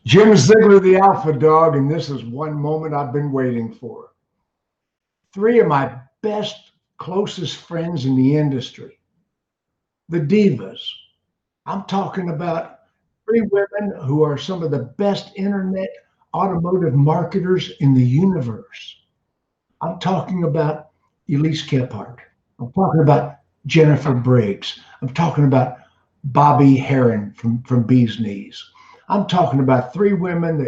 Jim Ziegler, the Alpha Dog, and this is one moment I've been waiting for. Three of my best, closest friends in the industry, the Divas. I'm talking about three women who are some of the best internet automotive marketers in the universe. I'm talking about Elise Kephart. I'm talking about Jennifer Briggs. I'm talking about Bobbie Herron from Bee's Knees. I'm talking about three women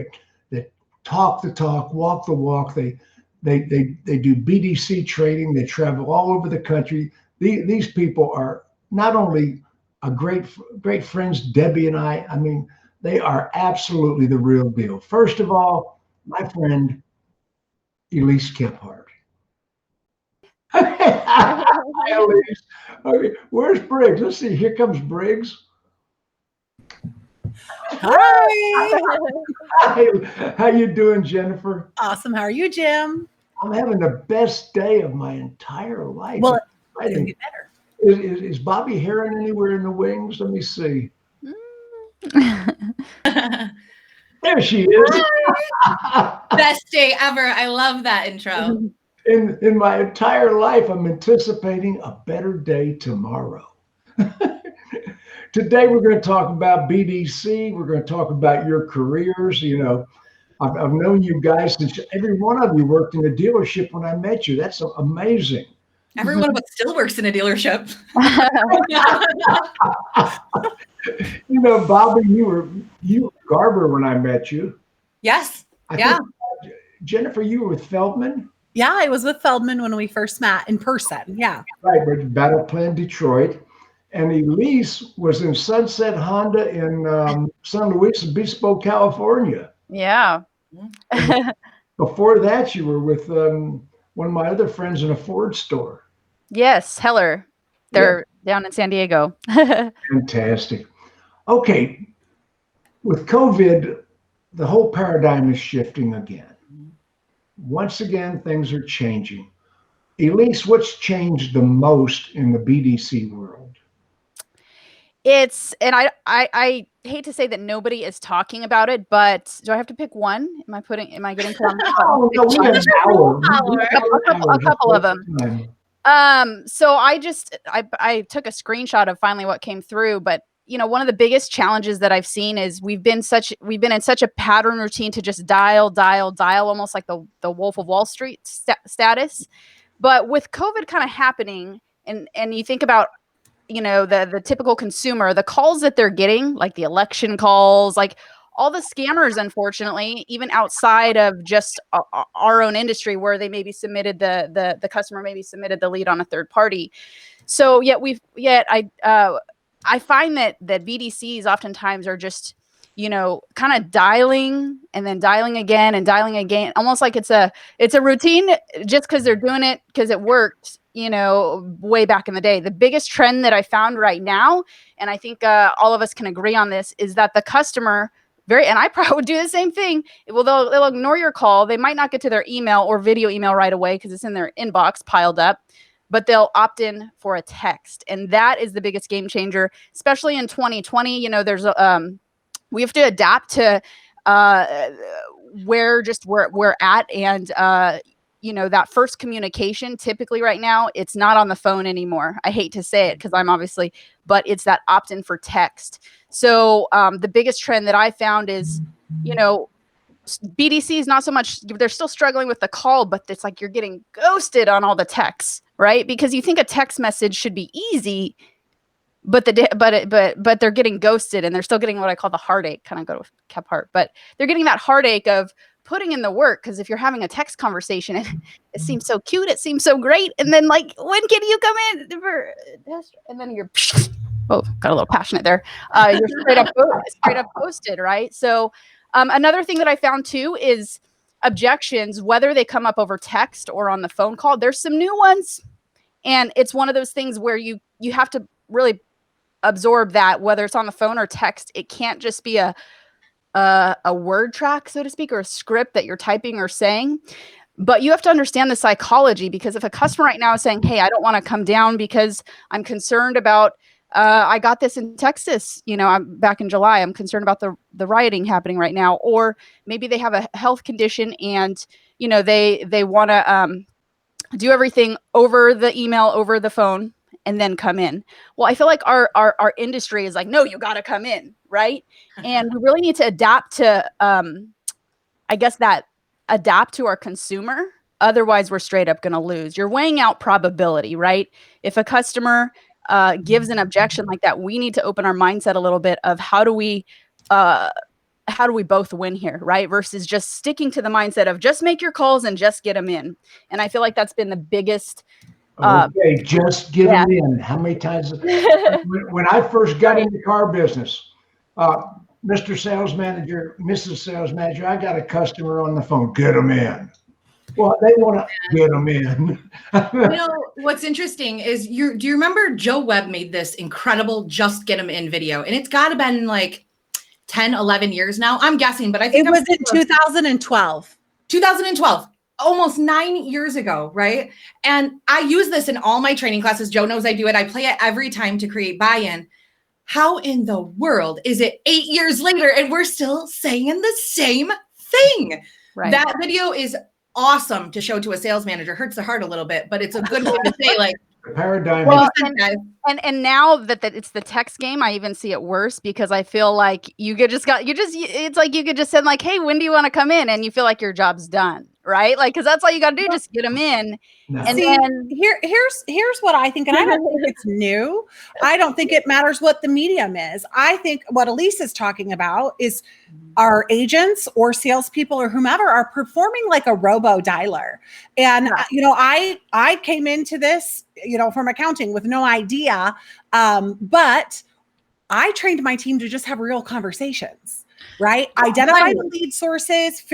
that talk the talk, walk the walk. They do BDC trading. They travel all over the country. These people are not only a great friends, Debbie and I. I mean, they are absolutely the real deal. First of all, my friend Elise Kephart. Hi, Elise. Okay, where's Briggs? Let's see. Here comes Briggs. Hi. Hi. How you doing, Jennifer? Awesome. How are you, Jim? I'm having the best day of my entire life. Well, it's gonna get better. Is Bobbie Herron anywhere in the wings? Let me see. There she is. Best day ever. I love that intro. In my entire life, I'm anticipating a better day tomorrow. Today, we're going to talk about BDC. We're going to talk about your careers. You know, I've known you guys since every one of you worked in a dealership when I met you. That's amazing. Every one of us still works in a dealership. You know, Bobbie, you were Garber when I met you. Yes. I think, Jennifer, you were with Feldman. Yeah, I was with Feldman when we first met in person. Yeah. Right, but Battle Plan Detroit. And Elise was in Sunset Honda in San Luis Obispo, California. Yeah. Before that, you were with one of my other friends in a Ford store. Yes, Heller. They're down in San Diego. Fantastic. Okay, with COVID, the whole paradigm is shifting again. Once again, things are changing. Elise, what's changed the most in the BDC world? And I hate to say that nobody is talking about it, but do I have to pick one? Am I getting put on the spot? Oh, no, we have an hour. A couple of them. So I took a screenshot of finally what came through, but you know, one of the biggest challenges that I've seen is we've been in such a pattern routine to just dial, almost like the Wolf of Wall Street status. But with COVID kind of happening, and you think about, you know, the typical consumer, the calls that they're getting, like the election calls, like all the scammers, unfortunately, even outside of just our own industry, where they maybe submitted the customer maybe submitted the lead on a third party. So I find that BDCs oftentimes are just, you know, kind of dialing and then dialing again and dialing again, almost like it's a routine just because they're doing it because it worked, you know, way back in the day. The biggest trend that I found right now, and I think all of us can agree on this, is that the customer and I probably would do the same thing. They'll ignore your call. They might not get to their email or video email right away because it's in their inbox piled up, but they'll opt in for a text. And that is the biggest game changer, especially in 2020. You know, there's we have to adapt to where we're at. And, you know, that first communication typically right now, it's not on the phone anymore. I hate to say it because but it's that opt-in for text. So the biggest trend that I found is, you know, BDC is not so much, they're still struggling with the call, but it's like you're getting ghosted on all the texts, right? Because you think a text message should be easy, but they're getting ghosted and they're still getting what I call the heartache, kind of go with Kephart, but they're getting that heartache of putting in the work. Because if you're having a text conversation, it seems so cute, it seems so great, and then like, when can you come in for this? And then you're got a little passionate there. You're straight up ghosted, right? So another thing that I found too is objections, whether they come up over text or on the phone call. There's some new ones, and it's one of those things where you have to really absorb that, whether it's on the phone or text. It can't just be a word track, so to speak, or a script that you're typing or saying. But you have to understand the psychology, because if a customer right now is saying, hey, I don't want to come down because I'm concerned about I got this in Texas, I'm back in July. I'm concerned about the rioting happening right now. Or maybe they have a health condition and, they want to do everything over the email, over the phone, and then come in. Well, I feel like our industry is like, no, you got to come in, right? And we really need to adapt to, adapt to our consumer. Otherwise, we're straight up going to lose. You're weighing out probability, right? If a customer gives an objection like that, we need to open our mindset a little bit of how do we both win here, right? Versus just sticking to the mindset of just make your calls and just get them in. And I feel like that's been the biggest. Okay, just get them in. How many times? When I first got in the car business, Mr. Sales Manager, Mrs. Sales Manager, I got a customer on the phone. Get them in. Well, they want to get them in. What's interesting is do you remember Joe Webb made this incredible just get them in video? And it's got to been like 10, 11 years now. I'm guessing, but I think it was in 2012. 2012, almost 9 years ago, right? And I use this in all my training classes. Joe knows I do it. I play it every time to create buy-in. How in the world is it 8 years later and we're still saying the same thing? Right. That video is awesome to show to a sales manager. Hurts the heart a little bit, but it's a good way to say like paradigm. Well, and now that it's the text game, I even see it worse because I feel like it's like you could just send like, hey, when do you want to come in? And you feel like your job's done, right? Like, cause that's all you got to do, just get them in. No. And See, then here's what I think, and I don't think it's new. I don't think it matters what the medium is. I think what Elise is talking about is our agents or salespeople or whomever are performing like a robo dialer. And I came into this, from accounting with no idea, but I trained my team to just have real conversations. Right? Identify the lead sources,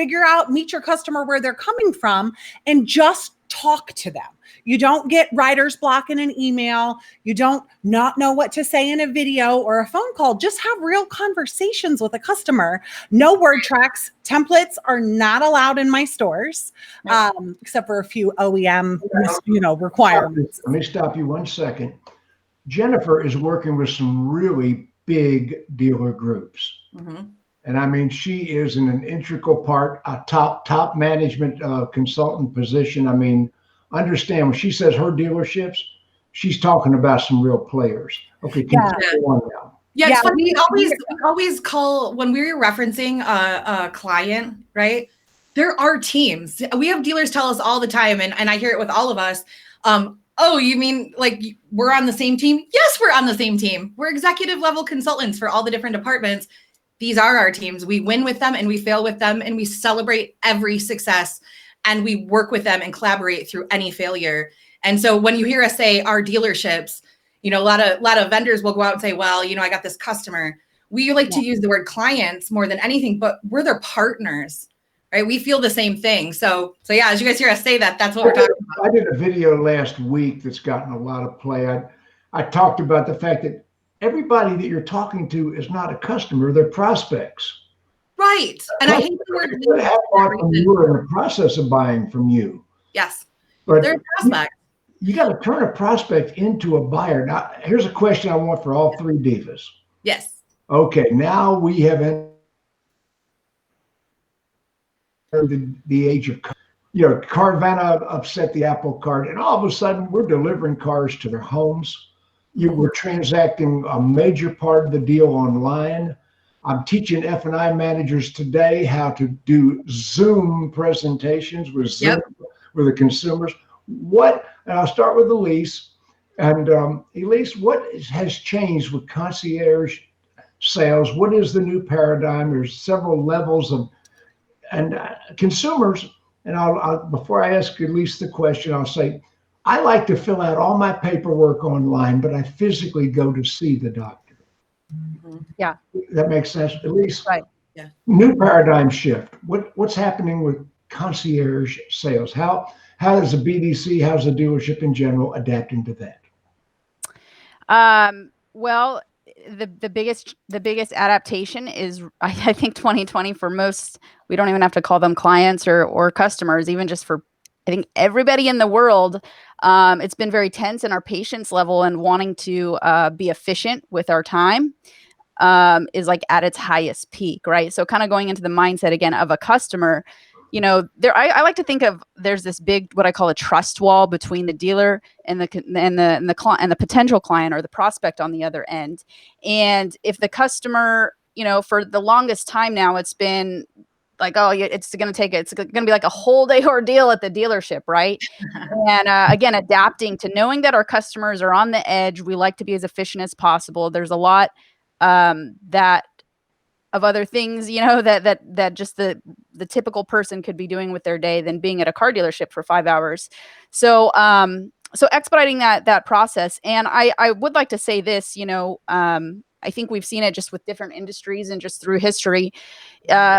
meet your customer where they're coming from, and just talk to them. You don't get writer's block in an email. You don't not know what to say in a video or a phone call. Just have real conversations with a customer. No word tracks. Templates are not allowed in my stores, except for a few OEM, requirements. Let me stop you 1 second. Jennifer is working with some really big dealer groups. Mm-hmm. And I mean, she is in an integral part, a top management consultant position. I mean, understand when she says her dealerships, she's talking about some real players. Okay, go on now. Yeah, it's funny. We always call when we're referencing a client, right? There are teams. We have dealers tell us all the time, and I hear it with all of us. Oh, you mean like we're on the same team? Yes, we're on the same team. We're executive level consultants for all the different departments. These are our teams. We win with them and we fail with them and we celebrate every success and we work with them and collaborate through any failure. And so when you hear us say our dealerships, a lot of vendors will go out and say, well, I got this customer. We like to use the word clients more than anything, but we're their partners, right? We feel the same thing. So yeah, as you guys hear us say that, that's what we're talking about. I did a video last week that's gotten a lot of play. I talked about the fact that everybody that you're talking to is not a customer, they're prospects. Right. And I hate the word. We're in the process of buying from you. Yes. But they're prospects. You got to turn a prospect into a buyer. Now, here's a question I want for all three divas. Yes. Okay. Now we have entered the age of, Carvana upset the Apple Card, and all of a sudden we're delivering cars to their homes. You were transacting a major part of the deal online. I'm teaching F&I managers today how to do Zoom presentations with Zoom with the consumers. And I'll start with Elise. And Elise, what has changed with concierge sales? What is the new paradigm? There's several levels of, and consumers. And I'll before I ask Elise the question, I'll say, I like to fill out all my paperwork online, but I physically go to see the doctor. Yeah. That makes sense. Elise, right. Yeah. New paradigm shift. What's happening with concierge sales? How does a BDC, how's a dealership in general adapting to that? Well, the biggest adaptation is I think 2020 for most, we don't even have to call them clients or customers, even just for I think everybody in the world, it's been very tense in our patience level, and wanting to be efficient with our time is like at its highest peak, right? So kind of going into the mindset again of a customer, you know, I like to think of, there's this big, what I call a trust wall between the dealer and the client and the potential client or the prospect on the other end. And if the customer, you know, for the longest time now, it's been like, oh, it's going to be like a whole day ordeal at the dealership, right? And again, adapting to knowing that our customers are on the edge. We like to be as efficient as possible. There's a lot that of other things, you know, that just the typical person could be doing with their day than being at a car dealership for 5 hours. So so expediting that process. And I would like to say this, you know, I think we've seen it just with different industries and just through history.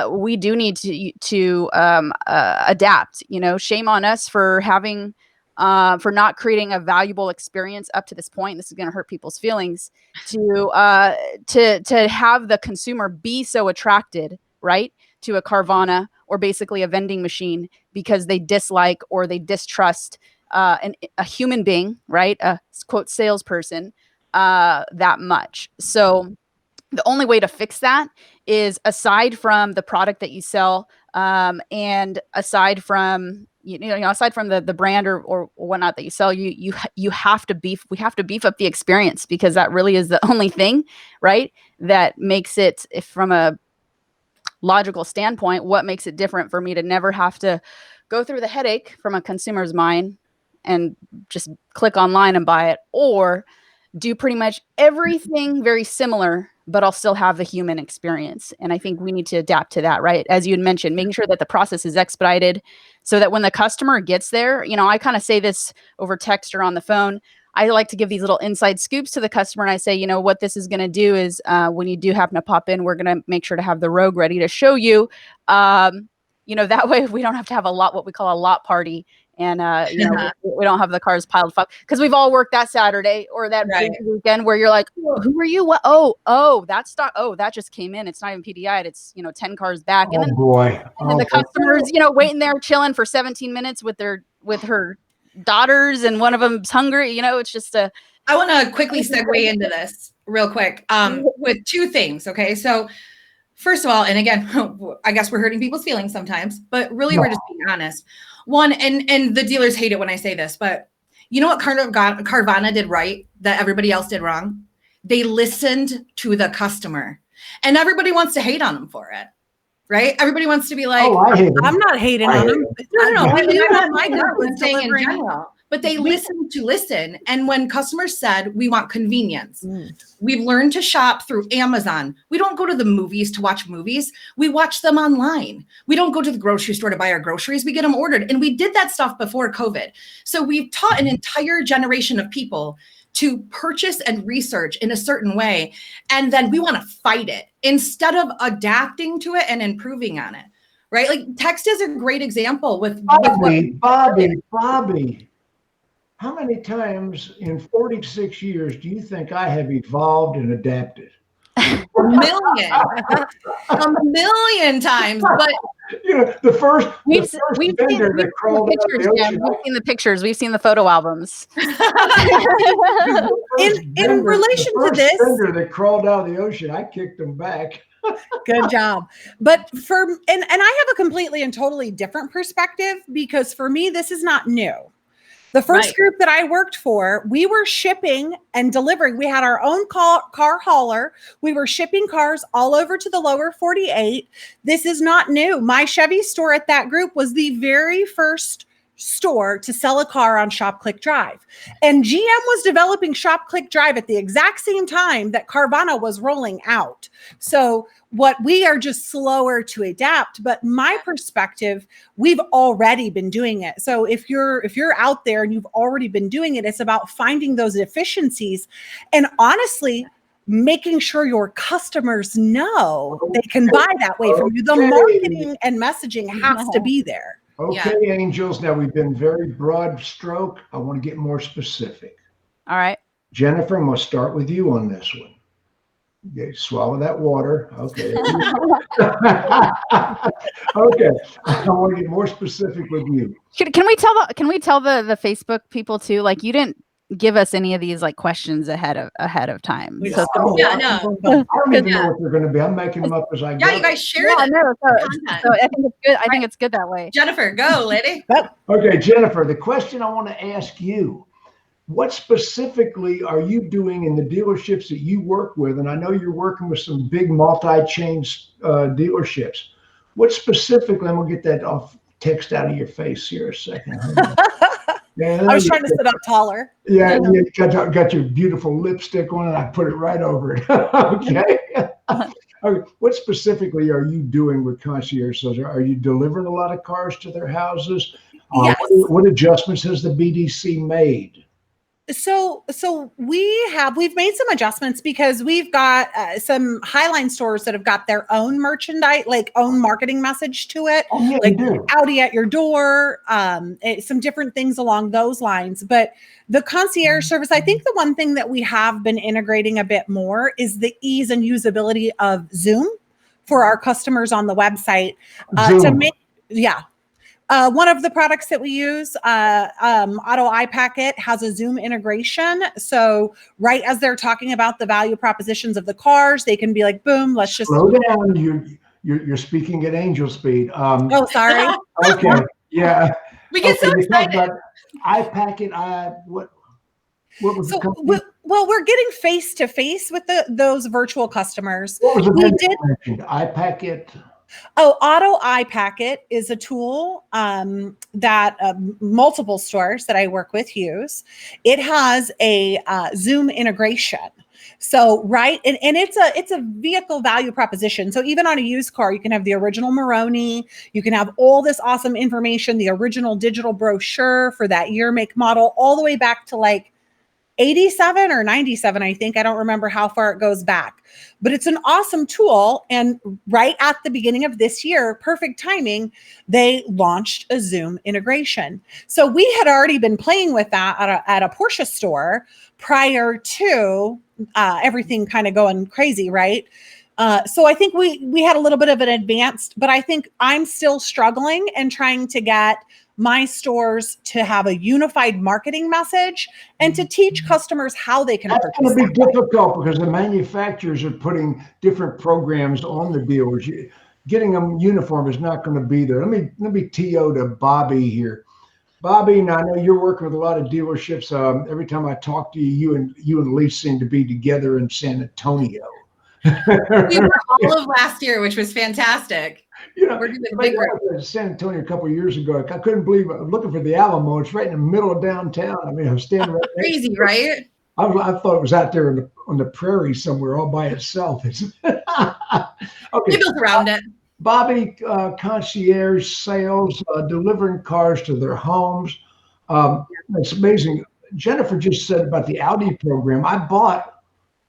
We do need to adapt. You know, shame on us for having for not creating a valuable experience up to this point. This is going to hurt people's feelings to have the consumer be so attracted, right, to a Carvana or basically a vending machine because they dislike or they distrust a human being, right, a quote salesperson, that much. So the only way to fix that is, aside from the product that you sell, and aside from aside from the brand or whatnot that you sell, we have to beef up the experience, because that really is the only thing, right, that makes it, if from a logical standpoint, what makes it different for me to never have to go through the headache from a consumer's mind and just click online and buy it, or do pretty much everything very similar, but I'll still have the human experience. And I think we need to adapt to that, right? As you had mentioned, making sure that the process is expedited so that when the customer gets there, you know, I kind of say this over text or on the phone. I like to give these little inside scoops to the customer. And I say, you know, what this is going to do is when you do happen to pop in, we're going to make sure to have the Rogue ready to show you. You know, that way we don't have to have what we call a lot party. And, you know, we don't have the cars piled up, because we've all worked that Saturday or that big weekend where you're like, oh, who are you? What? Oh, that's stock. Oh, that just came in. It's not even PDI'd. It's, you know, 10 cars back. And then, the customers, you know, waiting there chilling for 17 minutes with her daughters, and one of them's hungry. You know, it's just I want to quickly segue into this real quick with two things. Okay. So first of all, and again, I guess we're hurting people's feelings sometimes, but really we're just being honest. One, and the dealers hate it when I say this, but you know what Carvana did right that everybody else did wrong? They listened to the customer, and everybody wants to hate on them for it, right? Everybody wants to be like, I'm not hating on them. No. I'm saying in general. But they listened to listen. And when customers said, we want convenience, we've learned to shop through Amazon. We don't go to the movies to watch movies. We watch them online. We don't go to the grocery store to buy our groceries. We get them ordered. And we did that stuff before COVID. So we've taught an entire generation of people to purchase and research in a certain way. And then we want to fight it instead of adapting to it and improving on it, right? Like text is a great example with Bobbie. How many times in 46 years do you think I have evolved and adapted? A million times. But you know, we've seen the pictures. We've seen the photo albums. in relation to this, vendor that crawled out of the ocean, I kicked them back. Good job. But and I have a completely and totally different perspective, because for me, this is not new. The first group that I worked for, we were shipping and delivering. We had our own car hauler. We were shipping cars all over to the lower 48. This is not new. My Chevy store at that group was the very first store to sell a car on Shop Click Drive. And GM was developing Shop Click Drive at the exact same time that Carvana was rolling out. So what we are just slower to adapt, but my perspective, we've already been doing it. So if you're out there and you've already been doing it, it's about finding those efficiencies and honestly making sure your customers know they can buy that way from you. The marketing and messaging has to be there. Okay, Angels. Now we've been very broad stroke. I want to get more specific. All right. Jennifer, I'm going to start with you on this one. Okay, swallow that water. Okay. Okay. I want to get more specific with you. Can we tell the Facebook people too? Like, you didn't give us any of these like questions ahead of time. We So just don't. Yeah, no. I don't even know what they're going to be. I'm making them up as I go. Yeah, you guys share yeah, it. no, so content. I think it's good. I think it's good that way. Jennifer, go, lady. Okay, Jennifer, the question I want to ask you, what specifically are you doing in the dealerships that you work with? And I know you're working with some big multi-chain dealerships. What specifically, I'm going to get that off text out of your face here a second. I was trying to sit up taller. Yeah, you got your beautiful lipstick on, and I put it right over it. Okay. Okay. What specifically are you doing with concierge sales? Are you delivering a lot of cars to their houses? Yes. What adjustments has the BDC made? So we've made some adjustments because we've got some Highline stores that have got their own merchandise, like own marketing message to it, Oh, yeah, like you do. Audi at your door, some different things along those lines. But the concierge service, I think the one thing that we have been integrating a bit more is the ease and usability of Zoom for our customers on the website to make, one of the products that we use, Auto iPacket, has a Zoom integration. So right as they're talking about the value propositions of the cars, they can be like, boom, let's just slow down. You're speaking at angel speed. Oh, sorry. Okay. Yeah. We get so excited. iPacket. What was the company? Well, we're getting face to face with those virtual customers. What was the We name did. you mentioned? iPacket. Oh, Auto iPacket is a tool that multiple stores that I work with use. It has a Zoom integration. So, right. And it's a vehicle value proposition. So even on a used car, you can have the original Maroni, you can have all this awesome information, the original digital brochure for that year, make, model, all the way back to like 87 or 97, I think. I don't remember how far it goes back, but it's an awesome tool. And right at the beginning of this year, perfect timing, they launched a Zoom integration. So we had already been playing with that at a Porsche store prior to everything kind of going crazy, right? So I think we had a little bit of an advanced, but I think I'm still struggling and trying to get my stores to have a unified marketing message and to teach customers how they can That's purchase. going to be difficult because the manufacturers are putting different programs on the dealers. Getting them uniform is not going to be there. Let me TO to Bobbie here. Bobbie, now I know you're working with a lot of dealerships. Every time I talk to you and Elise seem to be together in San Antonio. We were all of last year, which was fantastic. You know, We're doing I big was in San Antonio a couple of years ago. I couldn't believe it. I'm looking for the Alamo. It's right in the middle of downtown. I mean, I'm standing right there. Crazy, right? I thought it was out there on the prairie somewhere all by itself. Okay. We built around it. Bobbie, concierge sales, delivering cars to their homes. It's amazing. Jennifer just said about the Audi program. I bought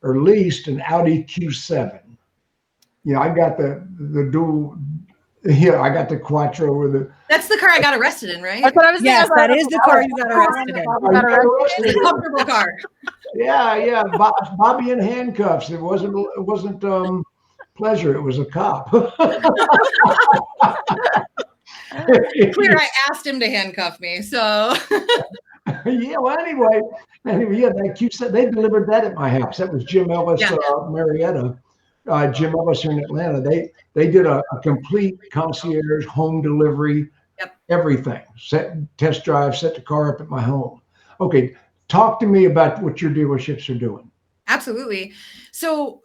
or leased an Audi Q7. You know, I got the dual. Yeah, I got the Quattro with the. That's the car I got arrested in, right? That's what I was Yes, saying. that is the car you got arrested in. It's a comfortable car. Yeah. Bobbie in handcuffs. It wasn't pleasure. It was a cop. Clear, I asked him to handcuff me. So Yeah. Well, anyway, yeah, that Q7, they delivered that at my house. That was Jim Ellis, Marietta. Jim Ellis here in Atlanta. They did a complete concierge home delivery, everything. Test drive, set the car up at my home. Okay, talk to me about what your dealerships are doing. absolutely. So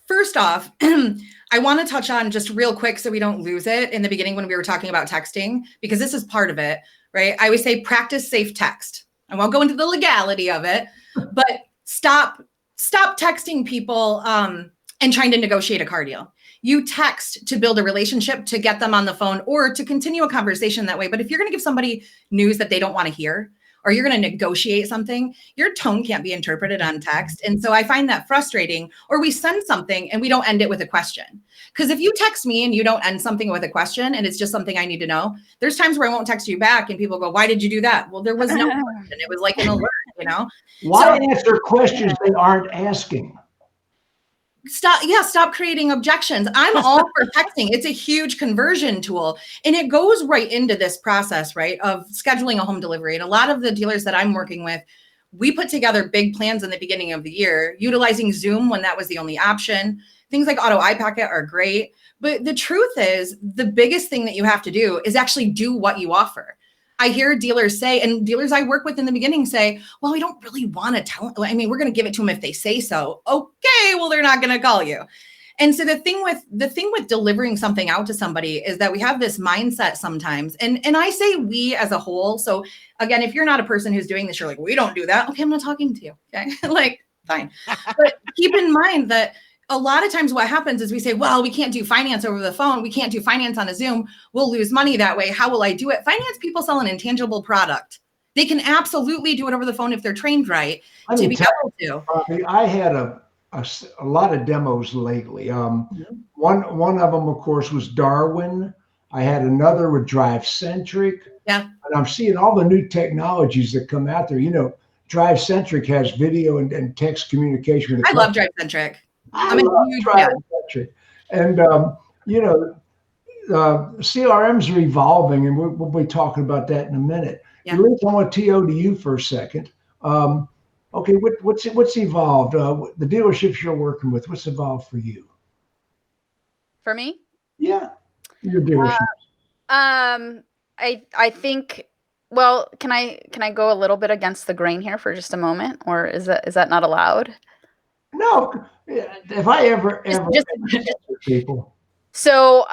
first off, I want to touch on just real quick so we don't lose it in the beginning when we were talking about texting, because this is part of it, right? I always say practice safe text. I won't go into the legality of it, but stop texting people and trying to negotiate a car deal. You text to build a relationship, to get them on the phone, or to continue a conversation that way. But if you're going to give somebody news that they don't want to hear, or you're going to negotiate something, your tone can't be interpreted on text. And so I find that frustrating. Or we send something and we don't end it with a question. Because if you text me and you don't end something with a question and it's just something I need to know, there's times where I won't text you back and people go, why did you do that? Well, there was no question. It was like an alert, you know? Why answer questions they aren't asking? Stop creating objections. I'm all for texting. It's a huge conversion tool. And it goes right into this process, right, of scheduling a home delivery. And a lot of the dealers that I'm working with, we put together big plans in the beginning of the year, utilizing Zoom when that was the only option. Things like auto iPacket are great. But the truth is, the biggest thing that you have to do is actually do what you offer. I hear dealers say, and dealers I work with in the beginning say, well, we don't really want to tell them. I mean, we're going to give it to them if they say so. Okay, well, they're not going to call you. And so the thing with delivering something out to somebody is that we have this mindset sometimes. And I say we as a whole. So again, if you're not a person who's doing this, you're like, we don't do that. Okay, I'm not talking to you. Okay, like, fine. But keep in mind that a lot of times what happens is we say, well, we can't do finance over the phone. We can't do finance on a Zoom. We'll lose money that way. How will I do it? Finance people sell an intangible product. They can absolutely do it over the phone if they're trained right to be able to. I had a lot of demos lately. One of them, of course, was Darwin. I had another with Drive Centric. Yeah. And I'm seeing all the new technologies that come out there. You know, Drive Centric has video and text communication. I love Drive Centric. I'm a huge fan. And, you know, CRMs are evolving, and we'll be talking about that in a minute. Yeah. Elise, I want to TO to you for a second. Okay, what's evolved? The dealerships you're working with, what's evolved for you? For me? Yeah, your dealership. I think. Well, can I go a little bit against the grain here for just a moment, or is that not allowed? No, if I ever people. So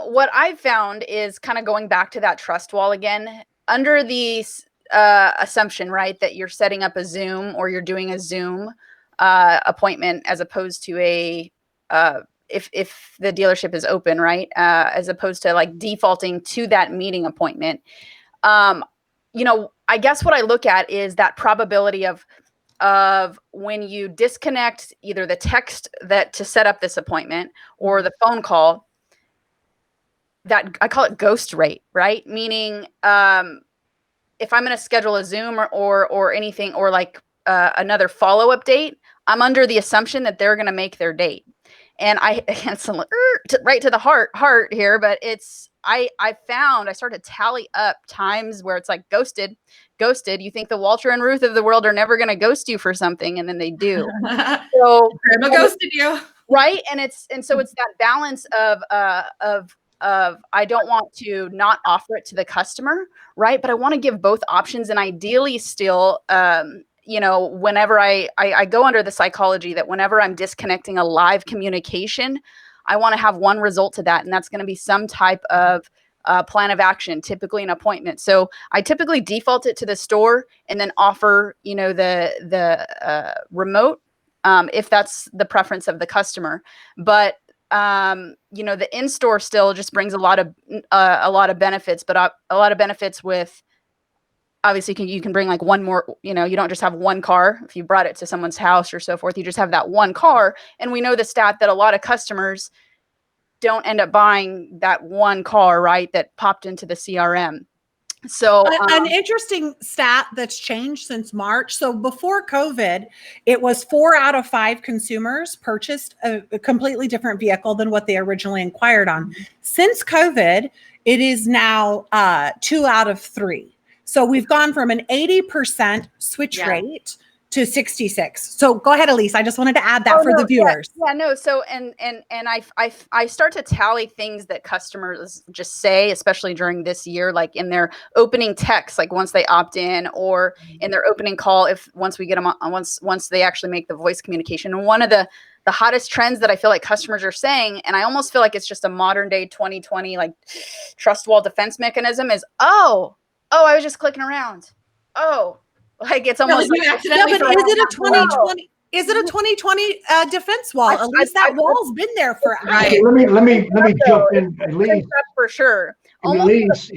what I've found is kind of going back to that trust wall again, under the assumption, right, that you're setting up a Zoom or you're doing a Zoom appointment as opposed to a if the dealership is open, right, as opposed to like defaulting to that meeting appointment. You know, I guess what I look at is that probability of when you disconnect either the text that to set up this appointment or the phone call, that I call it ghost rate, right? Meaning, if I'm going to schedule a Zoom or anything, or like another follow-up date, I'm under the assumption that they're going to make their date. And it's right to the heart here, but I started to tally up times where it's like ghosted. You think the Walter and Ruth of the world are never going to ghost you for something, and then they do. So Grandma ghosted you, right? And so it's that balance of I don't want to not offer it to the customer, right? But I want to give both options, and ideally still, you know, whenever I go under the psychology that whenever I'm disconnecting a live communication, I want to have one result to that, and that's going to be some type of plan of action, typically an appointment. So I typically default it to the store and then offer, you know, the remote if that's the preference of the customer. But you know, the in-store still just brings a lot of benefits, but a lot of benefits with. Obviously, you can bring like one more, you know, you don't just have one car. If you brought it to someone's house or so forth, you just have that one car. And we know the stat that a lot of customers don't end up buying that one car, right, that popped into the CRM. So an interesting stat that's changed since March. So before COVID, it was 4 out of 5 consumers purchased a completely different vehicle than what they originally inquired on. Since COVID, it is now 2 out of 3. So we've gone from an 80% switch rate to 66. So go ahead, Elise. I just wanted to add that the viewers. Yeah, no. So and I start to tally things that customers just say, especially during this year, like in their opening text, like once they opt in, or in their opening call, once we get them on, once they actually make the voice communication. And one of the hottest trends that I feel like customers are saying, and I almost feel like it's just a modern day 2020 like trust wall defense mechanism, is I was just clicking around. Like it's almost like but is it a 2020? Is it a 2020 defense wall? At least that wall's been there for. Right. Let me jump in, Elise. For sure. Elise,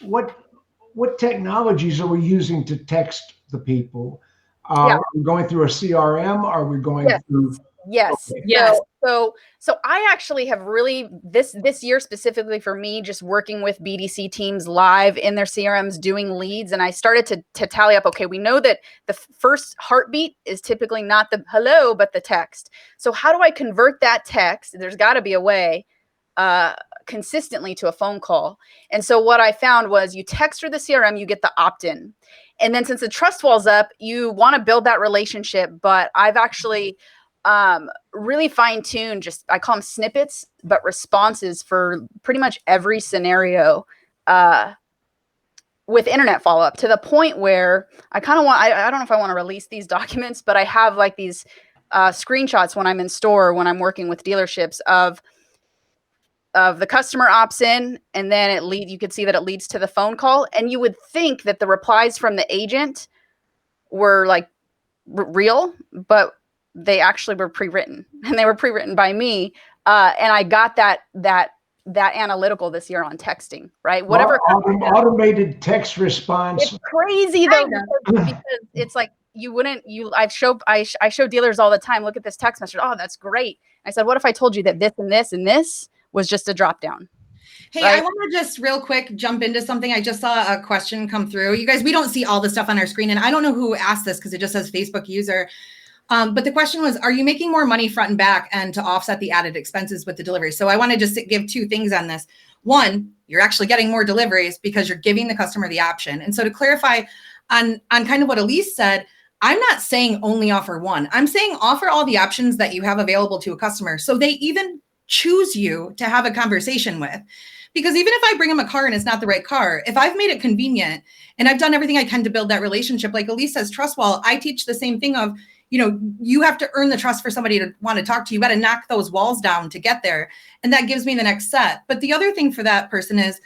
what technologies are we using to text the people? Are we going through a CRM? Are we going through? Yes. Okay. Yes. So I actually have really this year specifically for me, just working with BDC teams live in their CRMs doing leads. And I started to tally up, okay, we know that the first heartbeat is typically not the hello, but the text. So how do I convert that text? There's got to be a way consistently to a phone call. And so what I found was you text through the CRM, you get the opt-in. And then since the trust wall's up, you want to build that relationship. But I've actually really fine-tuned, just I call them snippets, but responses for pretty much every scenario with internet follow-up, to the point where I kind of want, I don't know if I want to release these documents, but I have like these screenshots when I'm in store, when I'm working with dealerships of the customer opts in, and then you could see that it leads to the phone call. And you would think that the replies from the agent were like real, but they actually were pre-written, and they were pre-written by me. And I got that analytical this year on texting, right? Whatever. Automated text response. It's crazy though, because it's like I show dealers all the time, look at this text message. Oh, that's great. I said, what if I told you that this and this and this was just a drop down? Hey, right? I want to just real quick jump into something. I just saw a question come through. You guys, we don't see all the stuff on our screen, and I don't know who asked this because it just says Facebook user. But the question was, are you making more money front and back and to offset the added expenses with the delivery? So I want to just give two things on this. One, you're actually getting more deliveries because you're giving the customer the option. And so to clarify on kind of what Elise said, I'm not saying only offer one. I'm saying offer all the options that you have available to a customer, so they even choose you to have a conversation with. Because even if I bring them a car and it's not the right car, if I've made it convenient and I've done everything I can to build that relationship, like Elise says, trust wall, I teach the same thing of, you have to earn the trust for somebody to want to talk to you. You got to knock those walls down to get there. And that gives me the next set. But the other thing for that person is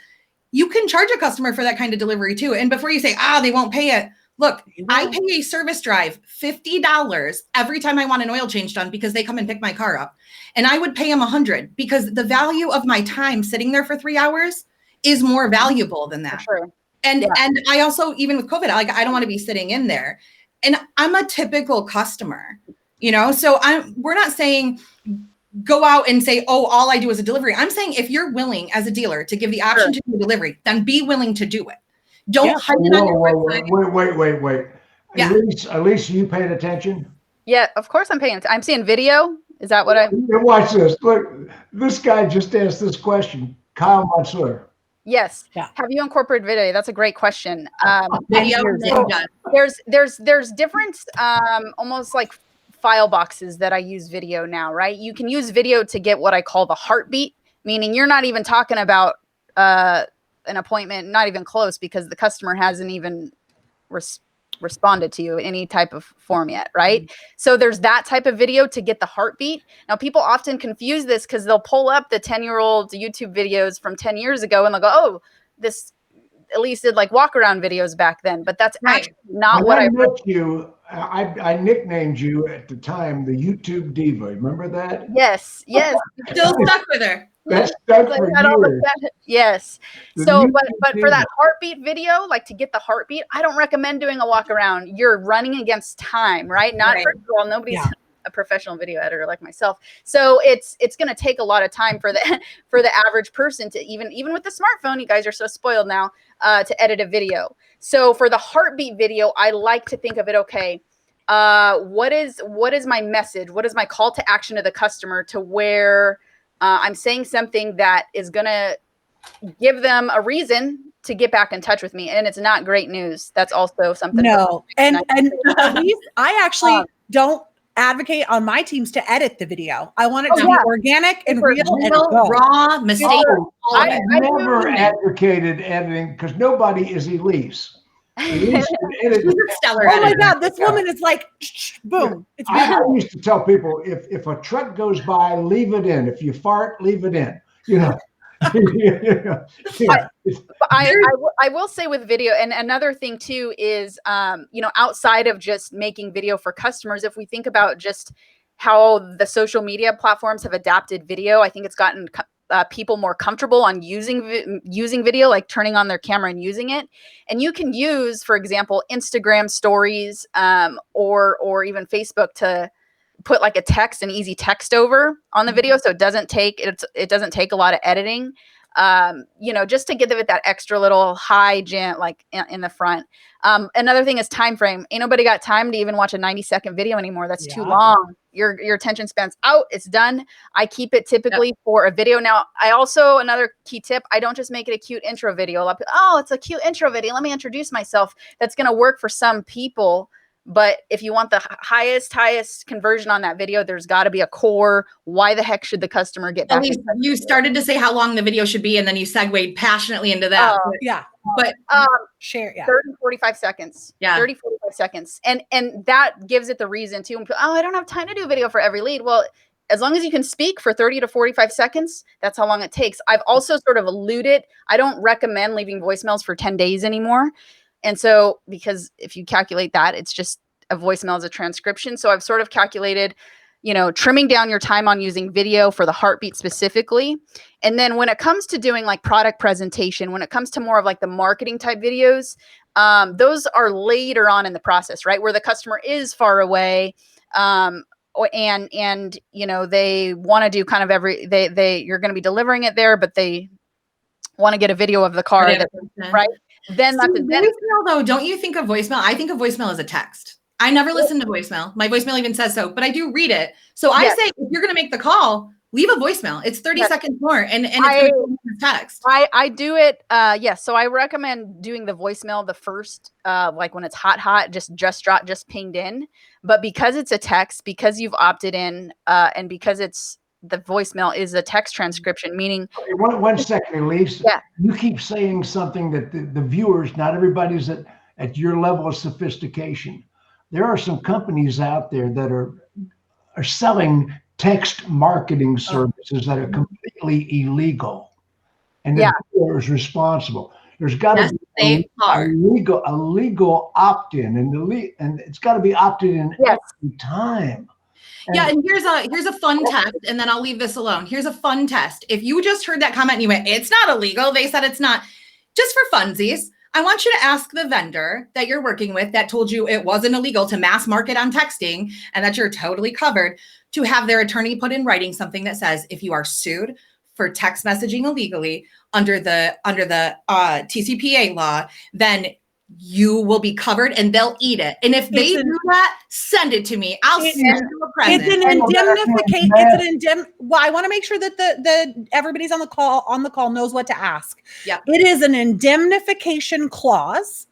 you can charge a customer for that kind of delivery too. And before you say, they won't pay it. Look, I pay a service drive $50 every time I want an oil change done because they come and pick my car up. And I would pay them $100 because the value of my time sitting there for 3 hours is more valuable than that. Sure. And I also, even with COVID, I don't want to be sitting in there. And I'm a typical customer, so we're not saying go out and say, all I do is a delivery. I'm saying if you're willing as a dealer to give the option to do a delivery, then be willing to do it. Don't hide it on your website. Wait. Yeah. Elise, you paying attention? Yeah, of course I'm paying attention. I'm seeing video. Is that what Watch this. Look, this guy just asked this question. Kyle Mansour. Yes. Yeah. Have you incorporated video? That's a great question. Video. There's different, almost like file boxes that I use video now, right? You can use video to get what I call the heartbeat, meaning you're not even talking about an appointment, not even close, because the customer hasn't even responded to you in any type of form yet, right? Mm-hmm. So there's that type of video to get the heartbeat. Now, people often confuse this because they'll pull up the 10-year-old YouTube videos from 10 years ago and they'll go, this Elise did like walk around videos back then, but that's actually not what I met you. I nicknamed you at the time the YouTube Diva. Remember that? Yes. Still stuck with her. That's stuck for years. Yes. So, but for that heartbeat video, like to get the heartbeat, I don't recommend doing a walk around. You're running against time, right? First of all, nobody's a professional video editor like myself. So it's going to take a lot of time for the average person to even with the smartphone, you guys are so spoiled now, to edit a video. So for the heartbeat video, I like to think of it, okay, what is my message? What is my call to action to the customer to where I'm saying something that is going to give them a reason to get back in touch with me. And it's not great news. That's also something. No. And Elise, I actually don't advocate on my teams to edit the video. I want it to be organic and real and raw, mistake. I never advocated editing because nobody is Elise. She's a stellar editor. My God, this woman is like, boom. I used to tell people, if a truck goes by, leave it in. If you fart, leave it in. I will say with video, and another thing too is, outside of just making video for customers, if we think about just how the social media platforms have adapted video, I think it's gotten people more comfortable on using video, like turning on their camera and using it. And you can use, for example, Instagram stories or even Facebook to put like a text, an easy text over on the video, so it doesn't take a lot of editing. Just to give it that extra little high gent like in the front. Another thing is time frame. Ain't nobody got time to even watch a 90-second video anymore. That's too long. Your attention span's out. It's done. I keep it typically for a video. Now, another key tip, I don't just make it a cute intro video. It's a cute intro video. Let me introduce myself. That's going to work for some people. But if you want the highest conversion on that video, there's got to be a core. Why the heck should the customer get back? Elise, you started to say how long the video should be, and then you segued passionately into that. But share 30, 45 seconds. Yeah. 30, 45 seconds. And that gives it the reason too. I don't have time to do a video for every lead. Well, as long as you can speak for 30 to 45 seconds, that's how long it takes. I've also sort of alluded, I don't recommend leaving voicemails for 10 days anymore. And so, because if you calculate that, it's just a voicemail as a transcription. So I've sort of calculated, trimming down your time on using video for the heartbeat specifically. And then when it comes to doing like product presentation, when it comes to more of like the marketing type videos, those are later on in the process, right? Where the customer is far away. And they want to do kind of you're going to be delivering it there, but they want to get a video of the car, right? Then that's voicemail, though. Don't you think of voicemail? I think of voicemail as a text. I never listen to voicemail. My voicemail even says so, but I do read it. So I say, if you're going to make the call, leave a voicemail. It's 30 seconds more, and it's text. I do it. So I recommend doing the voicemail the first, like when it's hot, just pinged in. But because it's a text, because you've opted in, and because the voicemail is a text transcription, meaning. Okay, one second, Elise. Yeah. You keep saying something that the viewers, not everybody's at your level of sophistication. There are some companies out there that are selling text marketing services that are completely illegal, and the viewer is responsible. There's got to be a legal opt-in, and it's got to be opted in every time. And here's a fun test, and then I'll leave this alone. Here's a fun test. If you just heard that comment and you went, it's not illegal, they said it's not, just for funsies, I want you to ask the vendor that you're working with that told you it wasn't illegal to mass market on texting and that you're totally covered, to have their attorney put in writing something that says, if you are sued for text messaging illegally under the TCPA law, then you will be covered and they'll eat it. And if they do that, send it to me. I'll send you a present. It's an indemnification. Well, I want to make sure that the everybody's on the call knows what to ask. Yep. It is an indemnification clause,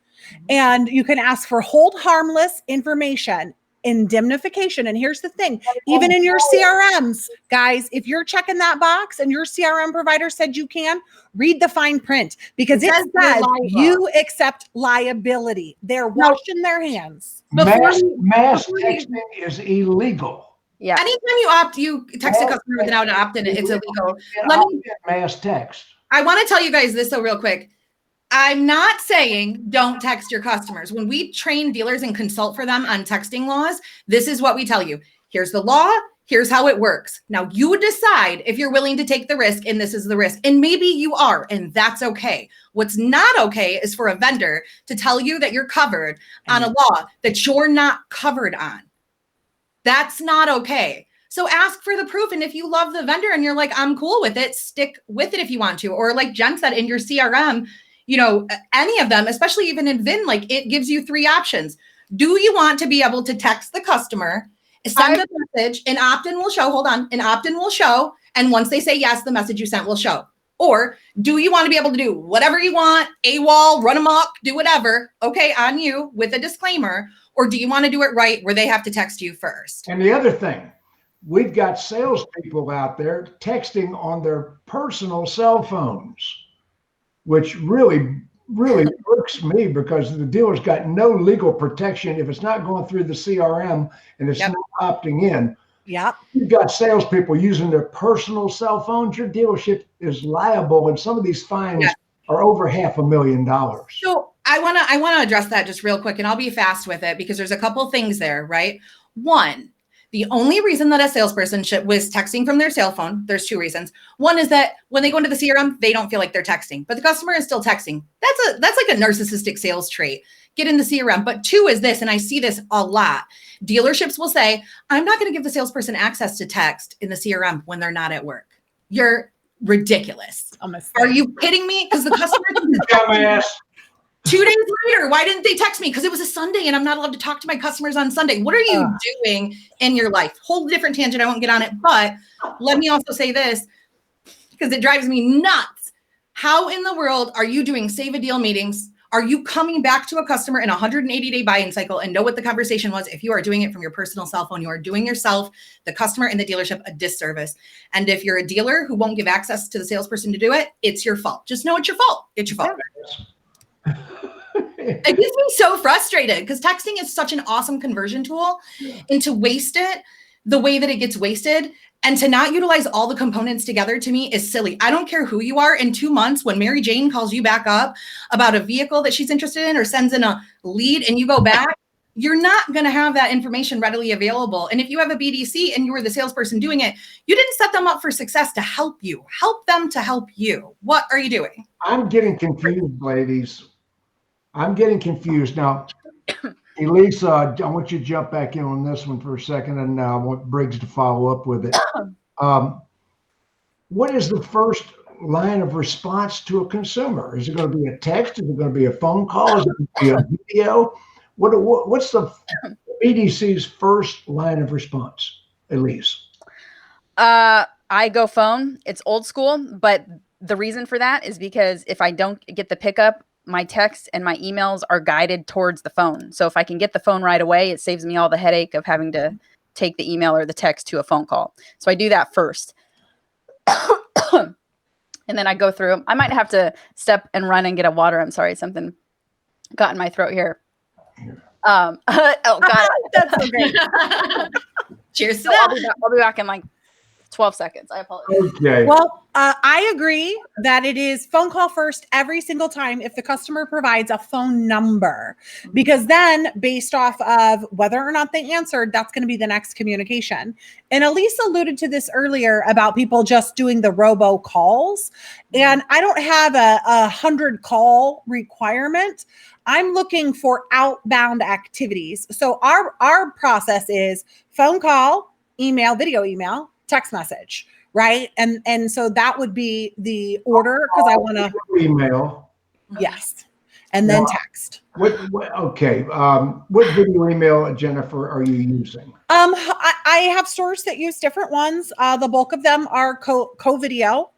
and you can ask for hold harmless information. Indemnification. And here's the thing, even in your CRMs, guys, if you're checking that box and your CRM provider said you can, read the fine print, because it says you accept liability. They're washing their hands. Mass texting is illegal. Yeah. Anytime you text a customer without an opt-in, it's illegal. Mass text. I want to tell you guys this real quick. I'm not saying don't text your customers. When we train dealers and consult for them on texting laws, this is what we tell you. Here's the law. Here's how it works. Now you decide if you're willing to take the risk, and this is the risk. And maybe you are, and that's okay. What's not okay is for a vendor to tell you that you're covered on a law that you're not covered on. That's not okay. So ask for the proof. And if you love the vendor and you're like, I'm cool with it, stick with it if you want to. Or like Jen said, in your CRM, any of them, especially even in VIN, like it gives you three options. Do you want to be able to text the customer, send a message, an opt-in will show, an opt-in will show, and once they say yes, the message you sent will show? Or do you want to be able to do whatever you want, AWOL, run amok, do whatever, okay, on you with a disclaimer? Or do you want to do it right where they have to text you first? And the other thing, we've got salespeople out there texting on their personal cell phones, which really irks me, because the dealer's got no legal protection if it's not going through the CRM and it's not opting in. Yeah. You've got salespeople using their personal cell phones. Your dealership is liable, and some of these fines are over $500,000. So I want to address that just real quick, and I'll be fast with it because there's a couple things there, right? One, the only reason that a salesperson was texting from their cell phone, there's two reasons. One is that when they go into the CRM, they don't feel like they're texting, but the customer is still texting. That's like a narcissistic sales trait. get in the CRM. But 2 is this, and I see this a lot. Dealerships will say, I'm not going to give the salesperson access to text in the CRM when they're not at work. You're ridiculous. Are you kidding me? Because the customer got my ass. 2 days later, why didn't they text me? Because it was a Sunday and I'm not allowed to talk to my customers on Sunday. What are you doing in your life? Whole different tangent. I won't get on it. But let me also say this, because it drives me nuts. How in the world are you doing save a deal meetings? Are you coming back to a customer in a 180-day buy-in cycle and know what the conversation was? If you are doing it from your personal cell phone, you are doing yourself, the customer, and the dealership a disservice. And if you're a dealer who won't give access to the salesperson to do it, it's your fault. Just know it's your fault. It's your fault. It gets me so frustrated because texting is such an awesome conversion tool, and to waste it the way that it gets wasted and to not utilize all the components together, to me, is silly. I don't care who you are. In 2 months, when Mary Jane calls you back up about a vehicle that she's interested in or sends in a lead and you go back, you're not going to have that information readily available. And if you have a BDC and you were the salesperson doing it, you didn't set them up for success to help you. Help them to help you. What are you doing? I'm getting confused, ladies. I'm getting confused. Now, Elise, I want you to jump back in on this one for a second, and I want Briggs to follow up with it. What is the first line of response to a consumer? Is it going to be a text? Is it going to be a phone call? Is it going to be a video? What's the BDC's first line of response, Elise? I go phone. It's old school, but the reason for that is because if I don't get the pickup, my texts and my emails are guided towards the phone. So if I can get the phone right away, it saves me all the headache of having to take the email or the text to a phone call. So I do that first. And then I go through. I might have to step and run and get a water. I'm sorry, something got in my throat here. Oh God, that's so great. Cheers. So I'll be back in like 12 seconds. I apologize. Okay. Well, I agree that it is phone call first every single time if the customer provides a phone number, because then based off of whether or not they answered, that's going to be the next communication. And Elise alluded to this earlier about people just doing the robo calls. And I don't have a 100 call requirement. I'm looking for outbound activities. So our process is phone call, email, video email, text message, right? And so that would be the order, because I want to email. Yes. And then text. Okay. What video email, Jennifer, are you using? I have stores that use different ones. The bulk of them are co-video.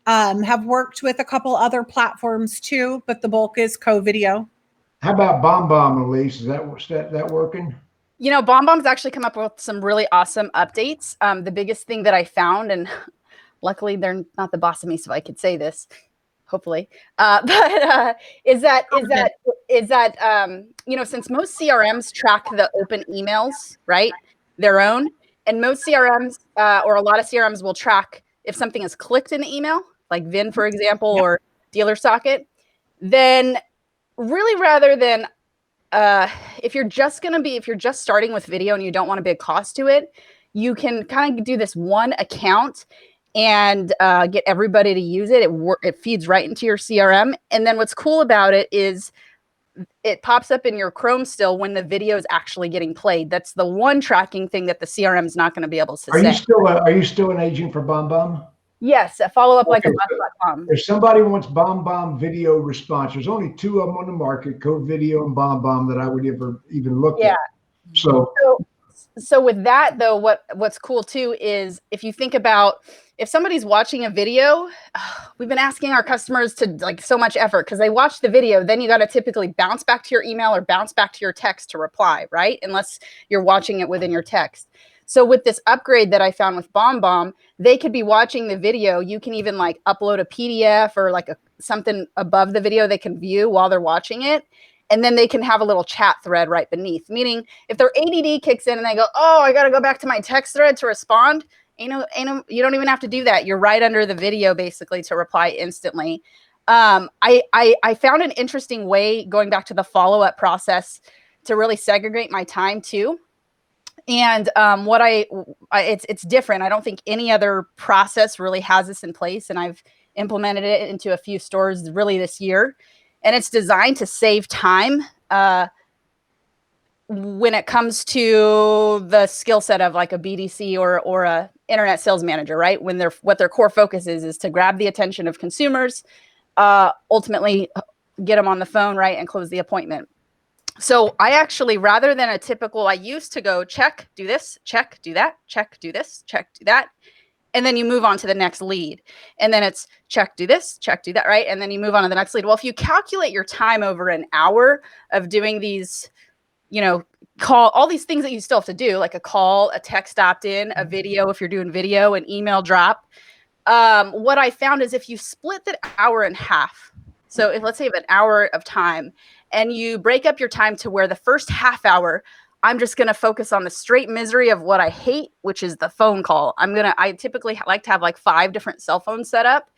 Have worked with a couple other platforms too, but the bulk is co-video. How about BombBomb, Elise? Is that working? You know, BombBomb's actually come up with some really awesome updates. The biggest thing that I found, and luckily they're not the boss of me, so I could say this, hopefully, is that you know, since most CRMs track the open emails, right, their own, and most CRMs or a lot of CRMs will track if something is clicked in the email, like VIN, for example, or dealer socket, then really rather than if you're just starting with video and you don't want a big cost to it, you can kind of do this one account and get everybody to use it. It feeds right into your CRM. And then what's cool about it is it pops up in your Chrome still when the video is actually getting played. That's the one tracking thing that the CRM is not going to be able to say. Are you still an agent for BombBomb? Yes, a follow-up like a bus.com. If somebody wants BombBomb video response, there's only 2 of them on the market, Co-Video and BombBomb, that I would ever even look at. So with that though, what's cool too is if you think about if somebody's watching a video, we've been asking our customers to like so much effort because they watch the video, then you got to typically bounce back to your email or bounce back to your text to reply, right? Unless you're watching it within your text. So with this upgrade that I found with BombBomb, they could be watching the video. You can even like upload a PDF or like something above the video they can view while they're watching it. And then they can have a little chat thread right beneath. Meaning if their ADD kicks in and they go, oh, I got to go back to my text thread to respond. You don't even have to do that. You're right under the video basically to reply instantly. I found an interesting way going back to the follow-up process to really segregate my time too. And it's different. I don't think any other process really has this in place. And I've implemented it into a few stores really this year. And it's designed to save time when it comes to the skill set of like a BDC or a internet sales manager, right? When what their core focus is to grab the attention of consumers, ultimately get them on the phone, right? And close the appointment. So I actually, rather than a typical, I used to go check, do this, check, do that, check, do this, check, do that. And then you move on to the next lead. And then it's check, do this, check, do that, right? And then you move on to the next lead. Well, if you calculate your time over an hour of doing these, call, all these things that you still have to do, like a call, a text opt-in, a video, if you're doing video, an email drop. What I found is if you split that hour in half, so if let's say you have an hour of time and you break up your time to where the first half hour, I'm just going to focus on the straight misery of what I hate, which is the phone call. I typically like to have like 5 different cell phones set up,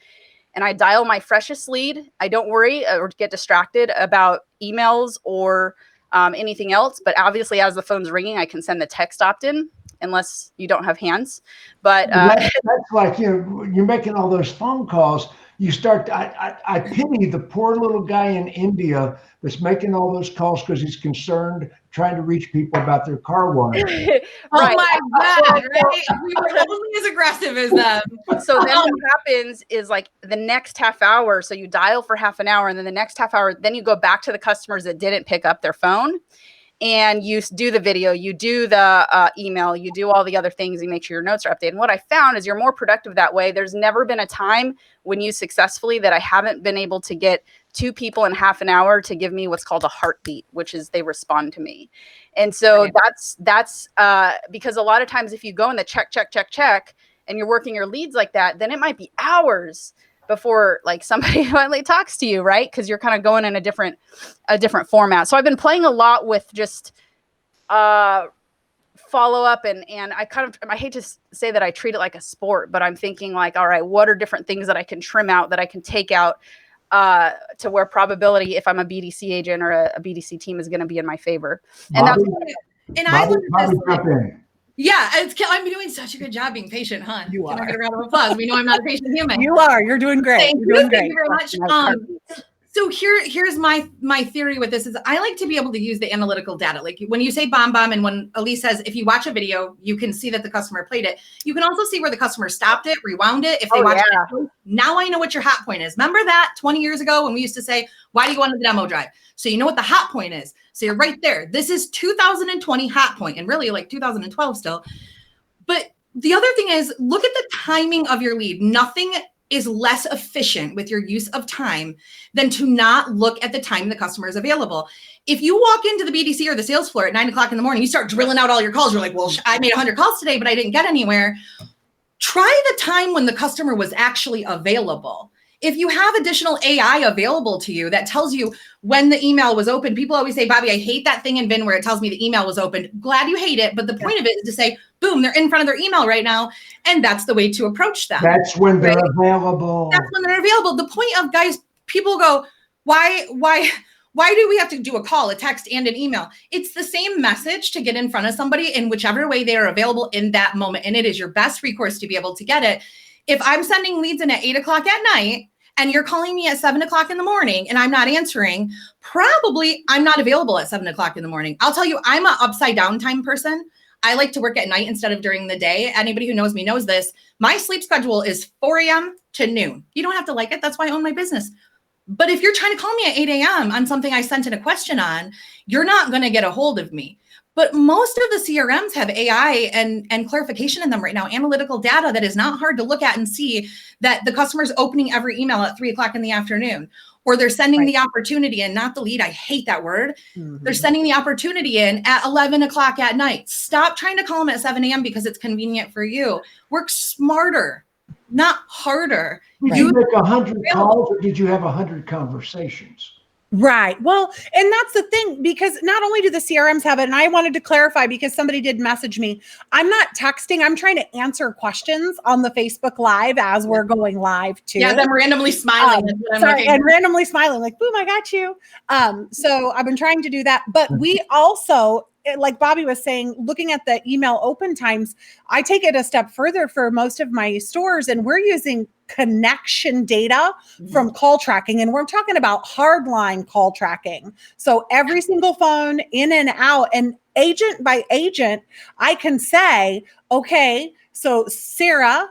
and I dial my freshest lead. I don't worry or get distracted about emails or anything else. But obviously, as the phone's ringing, I can send the text opt-in unless you don't have hands. But that's like, you're making all those phone calls. You start, I pity the poor little guy in India that's making all those calls because he's concerned, trying to reach people about their car water. Right. Oh my God, right? We were only as aggressive as them. So then what happens is like the next half hour, so you dial for half an hour, and then the next half hour, then you go back to the customers that didn't pick up their phone. And you do the video, you do the email, you do all the other things, you make sure your notes are updated. And what I found is you're more productive that way. There's never been a time when you successfully that I haven't been able to get 2 people in half an hour to give me what's called a heartbeat, which is they respond to me. And so that's because a lot of times if you go in the check, and you're working your leads like that, then it might be hours before like somebody finally talks to you, right? Because you're kind of going in a different format. So I've been playing a lot with just follow up, and I hate to say that I treat it like a sport, but I'm thinking like, all right, what are different things that I can trim out, that I can take out to where probability, if I'm a BDC agent or a BDC team, is going to be in my favor. And yeah, I'm doing such a good job being patient, huh? You are. Can I get a round of applause? We know I'm not a patient human. You are. You're doing great. Thank you very much. So here's my theory with this is I like to be able to use the analytical data. Like when you say bomb, and when Elise says, if you watch a video, you can see that the customer played it. You can also see where the customer stopped it, rewound it. If they watched it, now I know what your hot point is. Remember that 20 years ago when we used to say, why do you go on the demo drive? So you know what the hot point is. So you're right there. This is 2020 hot point, and really like 2012 still. But the other thing is, look at the timing of your lead. Nothing is less efficient with your use of time than to not look at the time the customer is available. If you walk into the BDC or the sales floor at 9 o'clock in the morning, you start drilling out all your calls. You're like, well, I made 100 calls today, but I didn't get anywhere. Try the time when the customer was actually available. If you have additional AI available to you that tells you when the email was open, people always say, Bobbie, I hate that thing in VIN where it tells me the email was opened. Glad you hate it. But the point of it is to say, boom, they're in front of their email right now. And that's the way to approach them. That's when they're available. That's when they're available. The point of, guys, people go, why do we have to do a call, a text, and an email? It's the same message to get in front of somebody in whichever way they are available in that moment. And it is your best recourse to be able to get it. If I'm sending leads in at 8 o'clock at night and you're calling me at 7 o'clock in the morning and I'm not answering, probably I'm not available at 7 o'clock in the morning. I'll tell you, I'm an upside down time person. I like to work at night instead of during the day. Anybody who knows me knows this. My sleep schedule is 4 a.m. to noon. You don't have to like it. That's why I own my business. But if you're trying to call me at 8 a.m. on something I sent in a question on, you're not going to get a hold of me. But most of the CRMs have AI and clarification in them right now, analytical data that is not hard to look at and see that the customer's opening every email at 3 o'clock in the afternoon, or they're sending the opportunity in, not the lead. I hate that word. Mm-hmm. They're sending the opportunity in at 11 o'clock at night. Stop trying to call them at 7 a.m. because it's convenient for you. Work smarter, not harder. Did you make 100 calls or did you have 100 conversations? Right. Well, and that's the thing, because not only do the CRMs have it, and I wanted to clarify because somebody did message me, I'm not texting. I'm trying to answer questions on the Facebook Live as we're going live too. Yeah, them randomly smiling. And randomly smiling like, boom, I got you. So I've been trying to do that. But we also, like Bobbie was saying, looking at the email open times, I take it a step further for most of my stores, and we're using connection data from call tracking. And we're talking about hardline call tracking. So every single phone in and out, and agent by agent, I can say, okay, so Sarah,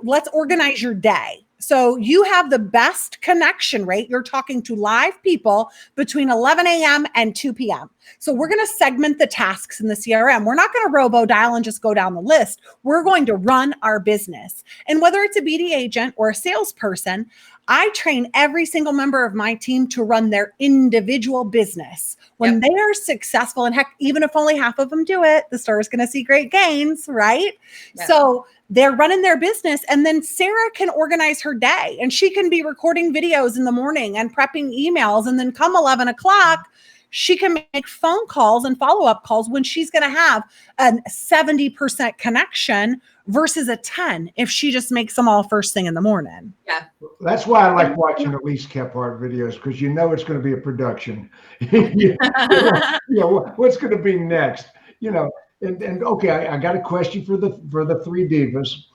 let's organize your day. So you have the best connection rate. You're talking to live people between 11 a.m. and 2 p.m. So we're going to segment the tasks in the CRM. We're not going to robo dial and just go down the list. We're going to run our business. And whether it's a BD agent or a salesperson, I train every single member of my team to run their individual business. When they are successful, and heck, even if only half of them do it, the store is going to see great gains, right? Yeah. So they're running their business, and then Sarah can organize her day, and she can be recording videos in the morning and prepping emails. And then come 11 o'clock, she can make phone calls and follow-up calls when she's going to have a 70% connection versus a 10 if she just makes them all first thing in the morning. Yeah. That's why I like watching Elise Kephart videos, because you know it's going to be a production. What's going to be next? And okay, I got a question for the three divas.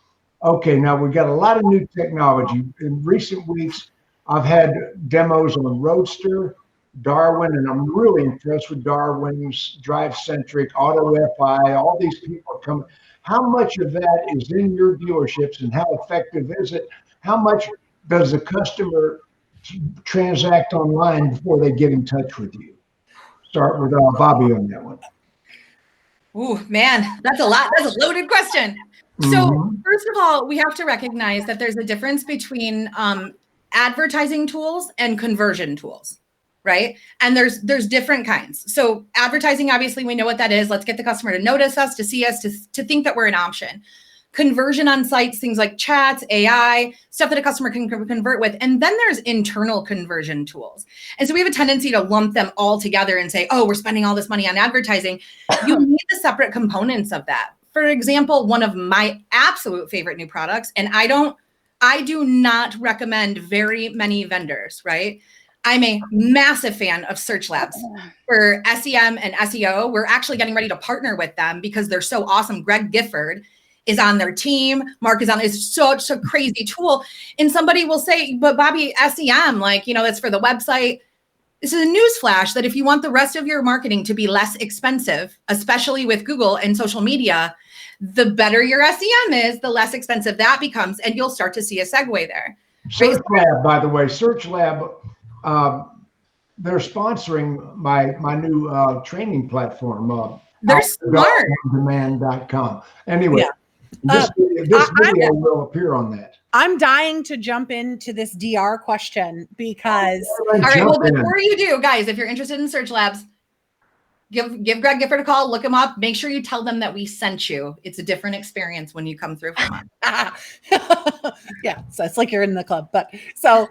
Okay, now we've got a lot of new technology. In recent weeks, I've had demos on Roadster, Darwin, and I'm really impressed with Darwin's drive-centric, auto FI. All these people are coming. How much of that is in your dealerships, and how effective is it? How much does the customer transact online before they get in touch with you? Start with Bobbie on that one. Ooh, man, that's a lot. That's a loaded question. So first of all, we have to recognize that there's a difference between advertising tools and conversion tools, right? And there's different kinds. So advertising, obviously, we know what that is. Let's get the customer to notice us, to see us, to think that we're an option. Conversion on sites, things like chats, AI, stuff that a customer can convert with. And then there's internal conversion tools. And so we have a tendency to lump them all together and say, oh, we're spending all this money on advertising. You need the separate components of that. For example, one of my absolute favorite new products, and I do not recommend very many vendors, right? I'm a massive fan of Search Labs for SEM and SEO. We're actually getting ready to partner with them because they're so awesome. Greg Gifford is on their team. Mark is on. It's such a crazy tool. And somebody will say, but Bobbie, SEM, that's for the website. This is a newsflash that if you want the rest of your marketing to be less expensive, especially with Google and social media, the better your SEM is, the less expensive that becomes. And you'll start to see a segue there. Search Lab, by the way, Search Lab, they're sponsoring my new training platform. They're smart. Demand.com. Anyway, this video will appear on that. I'm dying to jump into this DR question because. All right. Well, before you do, guys, if you're interested in Search Labs, give Greg Gifford a call, look him up. Make sure you tell them that we sent you. It's a different experience when you come through from us. Yeah. So it's like you're in the club. But so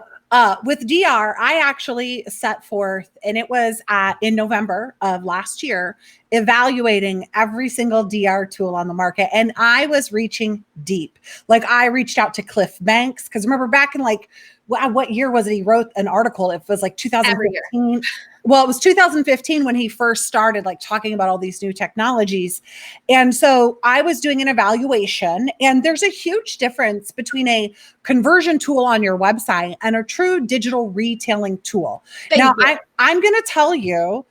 with DR, I actually set forth, and it was in November of last year, evaluating every single DR tool on the market. And I was reaching deep. Like I reached out to Cliff Banks, because remember back in what year was it? He wrote an article. It was like 2015. Well, it was 2015 when he first started talking about all these new technologies. And so I was doing an evaluation, and there's a huge difference between a conversion tool on your website and a true digital retailing tool. I'm going to tell you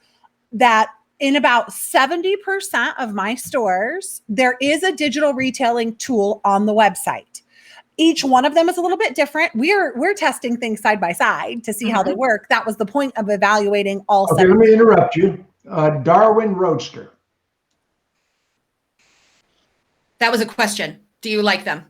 that in about 70% of my stores, there is a digital retailing tool on the website. Each one of them is a little bit different. We're testing things side by side to see how they work. That was the point of evaluating all. Okay, let me interrupt you. Darwin Roadster. That was a question. Do you like them?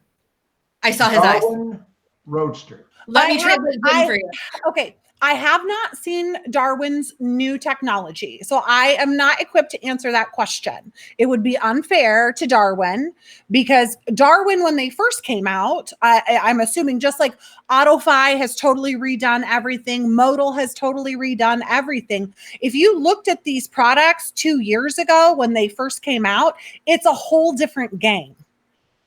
I saw his eyes. Darwin Roadster. Let me translate them for you. Okay. I have not seen Darwin's new technology, so I am not equipped to answer that question. It would be unfair to Darwin, because Darwin, when they first came out, I'm assuming just like AutoFi has totally redone everything, Modal has totally redone everything. If you looked at these products 2 years ago when they first came out, it's a whole different game.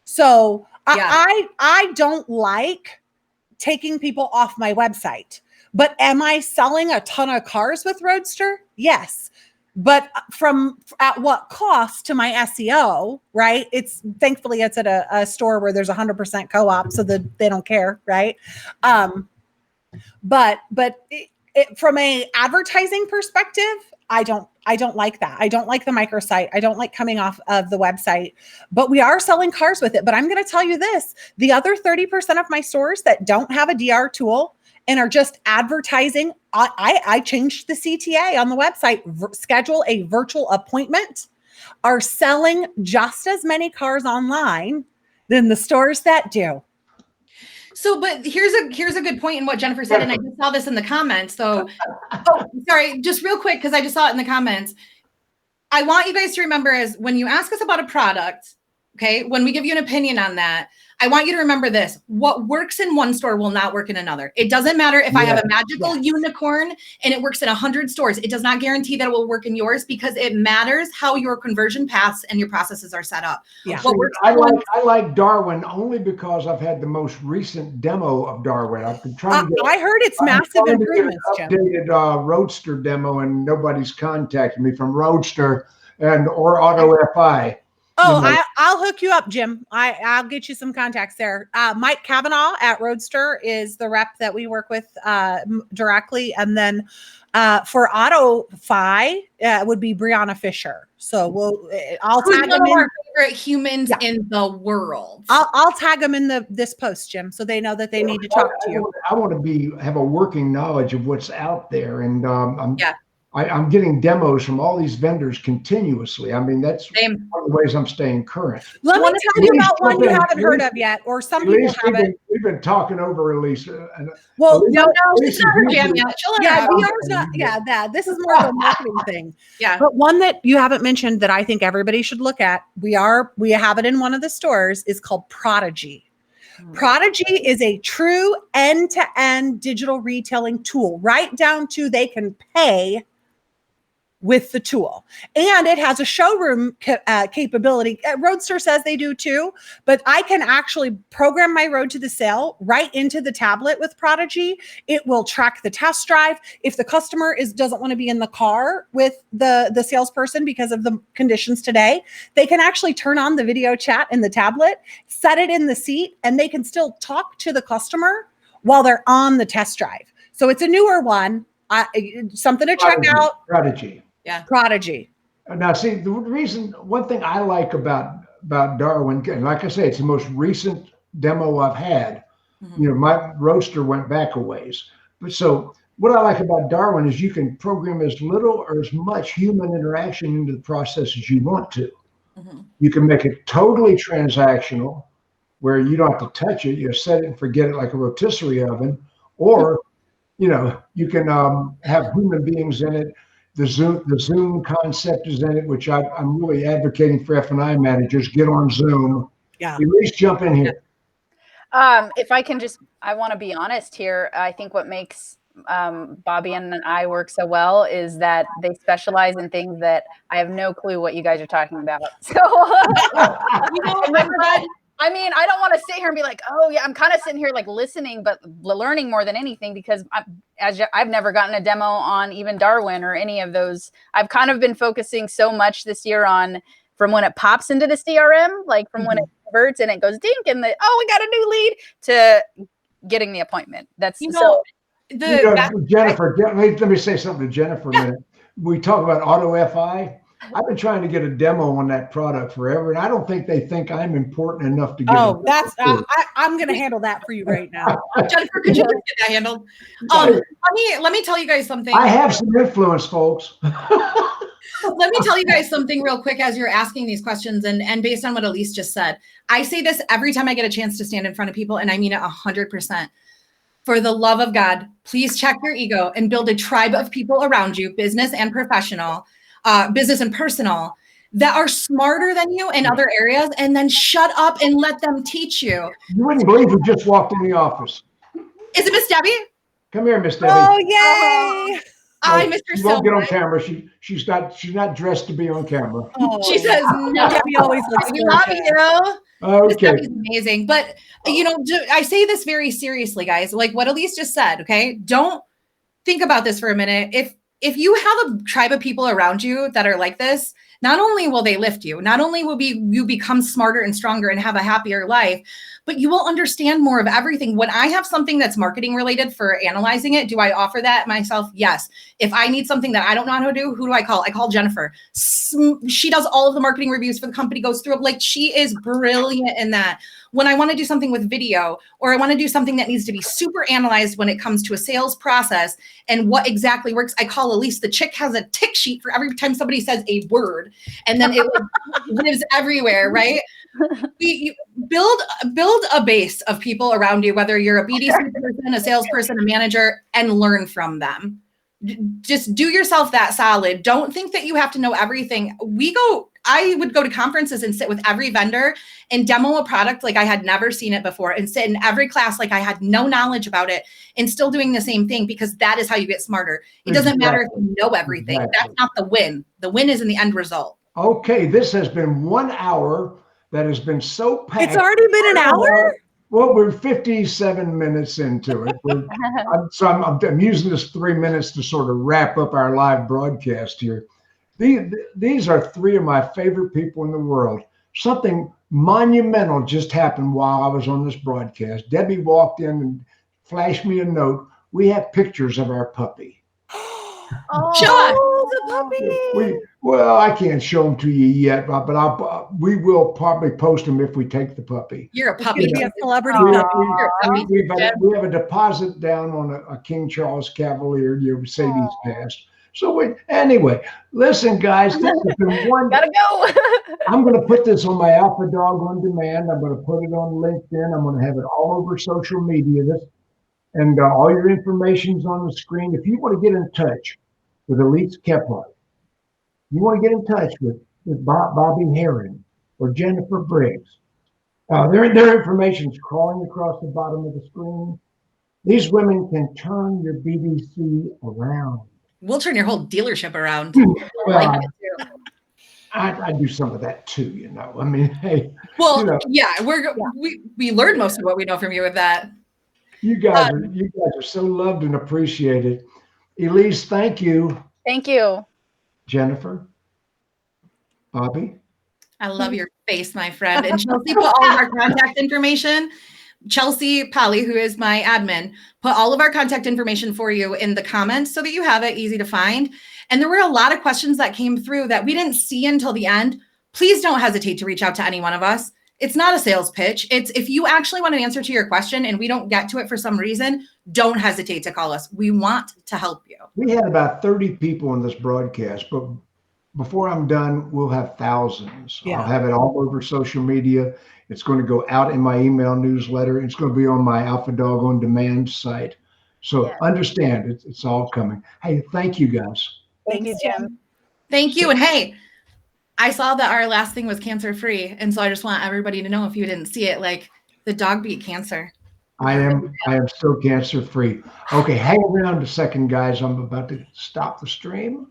So I don't like taking people off my website. But am I selling a ton of cars with Roadster? Yes. but at what cost to my SEO, right? Thankfully it's at a store where there's 100% co-op, so that they don't care, right? But from a advertising perspective, I don't like that. I don't like the microsite. I don't like coming off of the website, but we are selling cars with it. But I'm going to tell you this, the other 30% of my stores that don't have a DR tool and are just advertising, I changed the CTA on the website, schedule a virtual appointment, are selling just as many cars online than the stores that do. So, but here's a good point in what Jennifer said, and I just saw this in the comments. So, sorry, just real quick, because I just saw it in the comments. I want you guys to remember is when you ask us about a product, okay, when we give you an opinion on that, I want you to remember this. What works in one store will not work in another. It doesn't matter if I have a magical unicorn and it works in 100 stores. It does not guarantee that it will work in yours, because it matters how your conversion paths and your processes are set up. Yeah. I like Darwin only because I've had the most recent demo of Darwin. I've been trying to I heard it's massive improvements, Jim. Updated Roadster demo, and nobody's contacted me from Roadster or Auto FI. Oh, I'll hook you up, Jim. I'll get you some contacts there. Mike Kavanaugh at Roadster is the rep that we work with directly. And then for AutoFi, would be Brianna Fisher. So I'll tag them in. Our favorite humans in the world. I'll tag them in this post, Jim, so they know that they need to talk to you. I want to have a working knowledge of what's out there. And I'm getting demos from all these vendors continuously. I mean, that's one of the ways I'm staying current. Let me tell you about one you haven't heard of yet, or some people haven't. We've been talking over Elise. Well, no, she's not her jam yet. This is more of a marketing thing. Yeah. But one that you haven't mentioned that I think everybody should look at, we have it in one of the stores, is called Prodigy. Prodigy is a true end-to-end digital retailing tool, right down to they can pay with the tool. And it has a showroom capability. Roadster says they do too, but I can actually program my road to the sale right into the tablet with Prodigy. It will track the test drive. If the customer doesn't want to be in the car with the salesperson because of the conditions today, they can actually turn on the video chat in the tablet, set it in the seat, and they can still talk to the customer while they're on the test drive. So it's a newer one, something to check out. Prodigy. Yeah. Prodigy. Now, see, one thing I like about Darwin, and like I say, it's the most recent demo I've had. Mm-hmm. You know, my Roadster went back a ways. But so what I like about Darwin is you can program as little or as much human interaction into the process as you want to. Mm-hmm. You can make it totally transactional, where you don't have to touch it. You set it and forget it like a rotisserie oven. Or, you can have human beings in it. The Zoom concept is in it, which I'm really advocating for F&I managers. Get on Zoom. Yeah. At least jump in here. If I can I want to be honest here. I think what makes Bobbie and I work so well is that they specialize in things that I have no clue what you guys are talking about. So, I mean, I don't want to sit here and be like, oh yeah, I'm kind of sitting here like listening, but learning more than anything, because I've never gotten a demo on even Darwin or any of those. I've kind of been focusing so much this year on from when it pops into the CRM, like from when it converts and it goes dink and we got a new lead, to getting the appointment. That's Jennifer, let me say something to Jennifer a minute. We talk about Auto FI. I've been trying to get a demo on that product forever, and I don't think they think I'm important enough to get. Oh, I'm going to handle that for you right now. Jennifer, could you get that handled? Let me tell you guys something. I have some influence, folks. Let me tell you guys something real quick as you're asking these questions, and based on what Elise just said. I say this every time I get a chance to stand in front of people, and I mean it 100%. For the love of God, please check your ego and build a tribe of people around you, business and professional. Business and personal, that are smarter than you in other areas, and then shut up and let them teach you. You wouldn't believe who just walked in the office. Is it Miss Debbie? Come here, Miss Debbie. Oh, yay! I missed her so much. She won't get on camera. She's not dressed to be on camera. Oh, she says no. Debbie always looks we love you. Okay. Miss Debbie's amazing, but I say this very seriously, guys. Like what Elise just said. Okay, don't think about this for a minute. if you have a tribe of people around you that are like this, not only will they lift you, not only will you become smarter and stronger and have a happier life, but you will understand more of everything. When I have something that's marketing related for analyzing it, do I offer that myself? Yes. If I need something that I don't know how to do, who do I call? I call Jennifer. She does all of the marketing reviews for the company, goes through it. Like, she is brilliant in that. When I want to do something with video, or I want to do something that needs to be super analyzed when it comes to a sales process and what exactly works, I call Elise. The chick has a tick sheet for every time somebody says a word, and then it lives everywhere, right? You build a base of people around you, whether you're a BDC person, a salesperson, a manager, and learn from them. Just do yourself that solid. Don't think that you have to know everything. I would go to conferences and sit with every vendor and demo a product like I had never seen it before, and sit in every class like I had no knowledge about it, and still doing the same thing, because that is how you get smarter. It doesn't matter if you know everything. That's not the win. The win is in the end result. Okay, this has been 1 hour that has been so packed. It's already been an hour? Well, we're 57 minutes into it. I'm using this 3 minutes to sort of wrap up our live broadcast here. These are three of my favorite people in the world. Something monumental just happened while I was on this broadcast. Debbie walked in and flashed me a note. We have pictures of our puppy. Oh, the puppy. Well, I can't show them to you yet, but we will probably post them if we take the puppy. You're a puppy. Be a celebrity puppy. We have a deposit down on a King Charles Cavalier, Mercedes passed. So anyway, listen, guys, this has been one. Gotta go. I'm going to put this on my Alpha Dog on Demand. I'm going to put it on LinkedIn. I'm going to have it all over social media. And all your information's on the screen. If you want to get in touch with Elise Kephart, you want to get in touch with Bobbie Herron or Jennifer Briggs, their information's crawling across the bottom of the screen. These women can turn your BDC around. We'll turn your whole dealership around. Well, I do some of that too, I mean, hey. Well, yeah, we learned most of what we know from you with that. You guys are so loved and appreciated. Elise, thank you. Thank you. Jennifer, Bobbie. I love your face, my friend. And Chelsea put all of our contact information. Chelsea Polly, who is my admin, put all of our contact information for you in the comments so that you have it easy to find. And there were a lot of questions that came through that we didn't see until the end. Please don't hesitate to reach out to any one of us. It's not a sales pitch. It's if you actually want an answer to your question and we don't get to it for some reason, don't hesitate to call us. We want to help you. We had about 30 people in this broadcast, but before I'm done, we'll have thousands. Yeah. I'll have it all over social media. It's going to go out in my email newsletter. It's going to be on my Alpha Dog on Demand site. So understand, it's all coming. Hey, thank you guys. Thank you, Jim. Thank you. And hey, I saw that our last thing was cancer free. And so I just want everybody to know, if you didn't see it, like, the dog beat cancer. I am still cancer free. Okay, hang around a second, guys. I'm about to stop the stream.